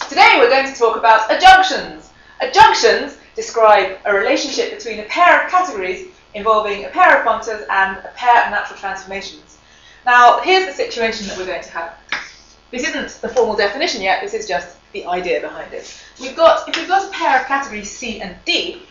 Today we're going to talk about adjunctions. Adjunctions describe a relationship between a pair of categories involving a pair of functors and a pair of natural transformations. Now, here's the situation that we're going to have. This isn't the formal definition yet, this is just the idea behind it. If we've got a pair of categories C and D,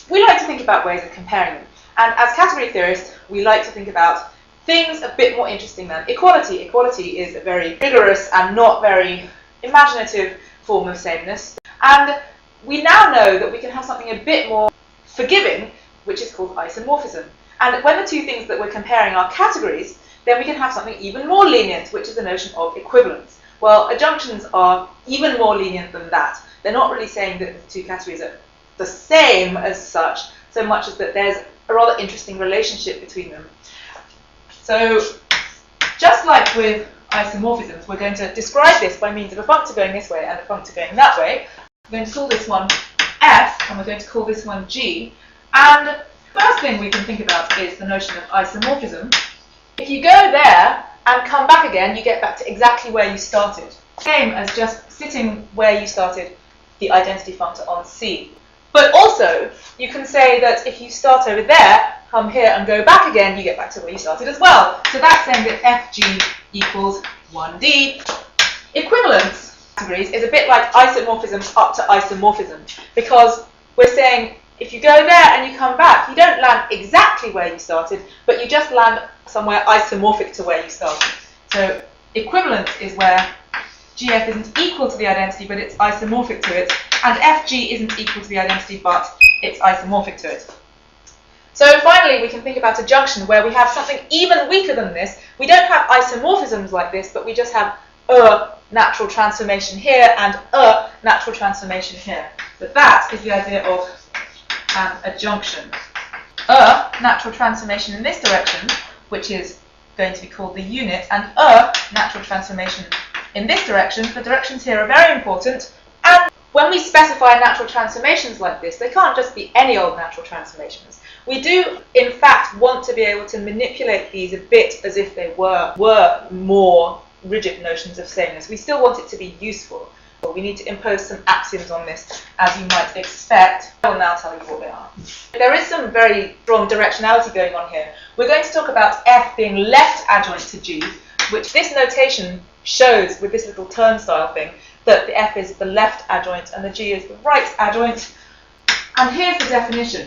we like to think about ways of comparing them. And as category theorists, we like to think about things a bit more interesting than equality. Equality is a very rigorous and not very imaginative form of sameness. And we now know that we can have something a bit more forgiving, which is called isomorphism. And when the two things that we're comparing are categories, then we can have something even more lenient, which is the notion of equivalence. Well, adjunctions are even more lenient than that. They're not really saying that the two categories are the same as such, so much as that there's a rather interesting relationship between them. So, just like with isomorphisms, we're going to describe this by means of a functor going this way and a functor going that way. We're going to call this one F, and we're going to call this one G. And the first thing we can think about is the notion of isomorphism. If you go there and come back again, you get back to exactly where you started. Same as just sitting where you started the identity functor on C. But also, you can say that if you start over there, come here and go back again, you get back to where you started as well. So that's saying that Fg equals 1D. Equivalence categories is a bit like isomorphism up to isomorphism, because we're saying if you go there and you come back, you don't land exactly where you started, but you just land somewhere isomorphic to where you started. So equivalence is where GF isn't equal to the identity, but it's isomorphic to it, and FG isn't equal to the identity, but it's isomorphic to it. So finally, we can think about adjunction, where we have something even weaker than this. We don't have isomorphisms like this, but we just have a natural transformation here and a natural transformation here. But that is the idea of an adjunction. A natural transformation in this direction, which is going to be called the unit, and a natural transformation in this direction. The directions here are very important, and when we specify natural transformations like this, they can't just be any old natural transformations. We do, in fact, want to be able to manipulate these a bit as if they were more rigid notions of sameness. We still want it to be useful, but we need to impose some axioms on this, as you might expect. I will now tell you what they are. There is some very strong directionality going on here. We're going to talk about F being left adjoint to G, which this notation shows with this little turnstile thing that the F is the left adjoint and the G is the right adjoint. And here's the definition.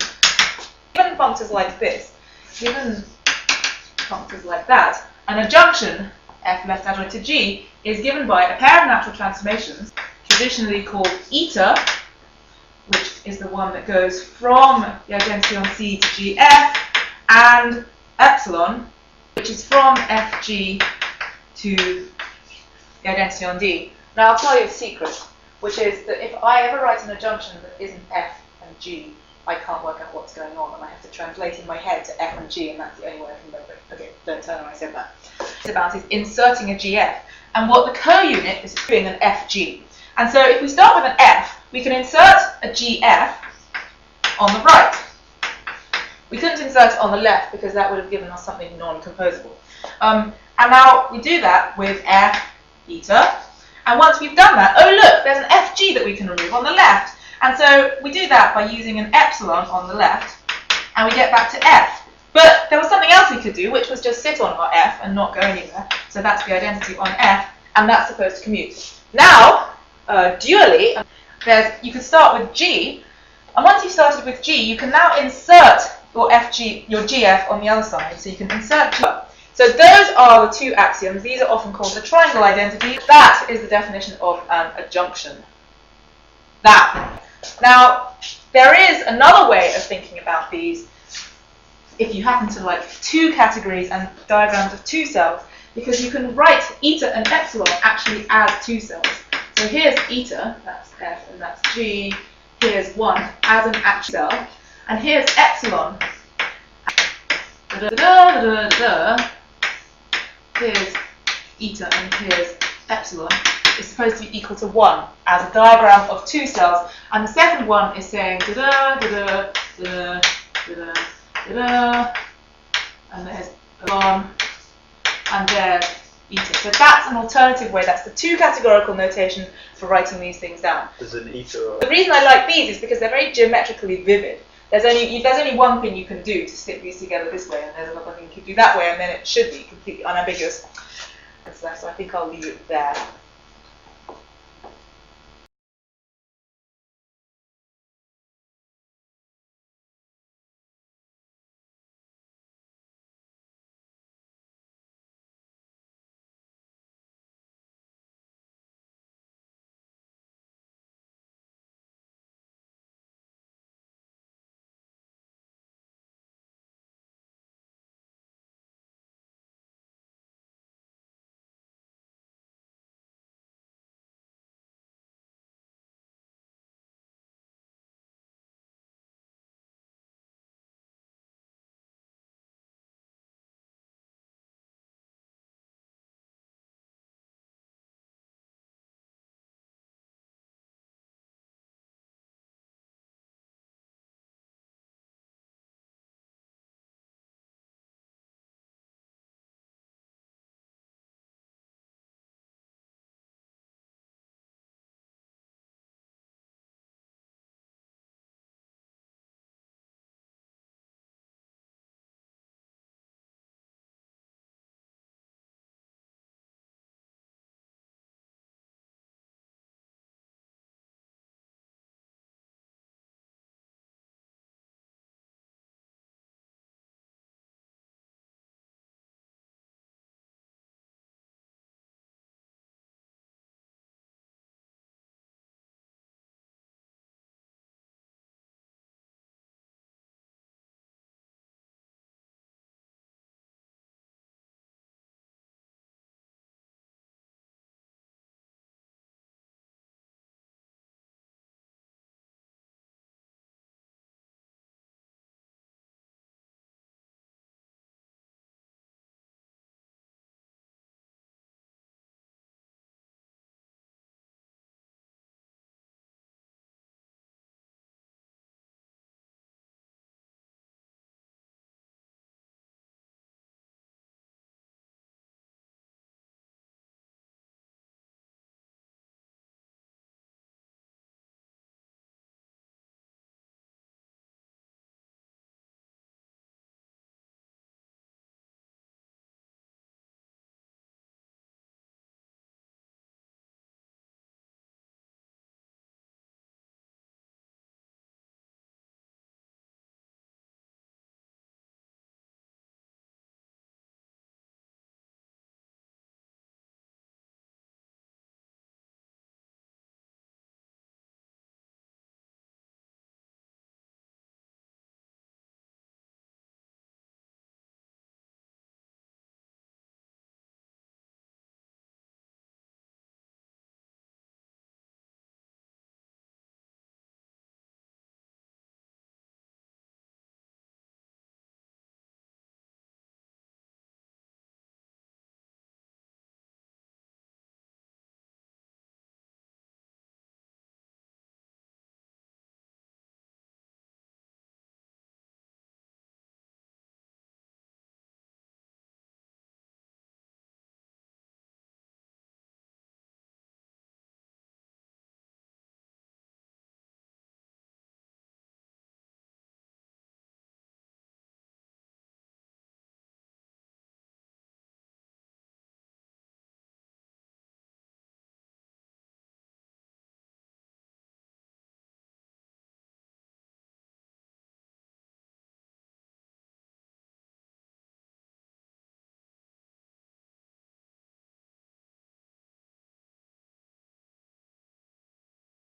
Given functors like this, given functors like that, an adjunction, F left adjoint to G, is given by a pair of natural transformations, traditionally called eta, which is the one that goes from the identity on C to GF, and epsilon, which is from FG to the identity on D. Now I'll tell you a secret, which is that if I ever write an adjunction that isn't F and G, I can't work out what's going on, and I have to translate in my head to F and G, and that's the only way I can remember it. Okay, don't tell them I said that. What it's about is inserting a GF, and what the co-unit is doing an FG. And so if we start with an F, we can insert a GF on the right. We couldn't insert it on the left because that would have given us something non-composable. And now we do that with F eta, and once we've done that, oh look, there's an FG that we can remove on the left. And so we do that by using an epsilon on the left, and we get back to F. But there was something else we could do, which was just sit on our F and not go anywhere. So that's the identity on F, and that's supposed to commute. Now, dually, you can start with G, and once you've started with G, you can now insert your GF on the other side. So you can insert G. So those are the two axioms. These are often called the triangle identity. That is the definition of an adjunction. That. Now, there is another way of thinking about these if you happen to like two categories and diagrams of two cells, because you can write eta and epsilon actually as two cells. So here's eta, that's F and that's G, here's 1 as an actual cell, and here's epsilon. Here's eta and here's epsilon. Is supposed to be equal to 1 as a diagram of two cells, and the second one is saying da da da da da da da, and there's 1, and there's eating. So that's an alternative way. That's the two categorical notation for writing these things down. There's an eater. The reason I like these is because they're very geometrically vivid. There's only one thing you can do to stick these together this way, and there's another thing you can do that way, and then it should be completely unambiguous. So I think I'll leave it there.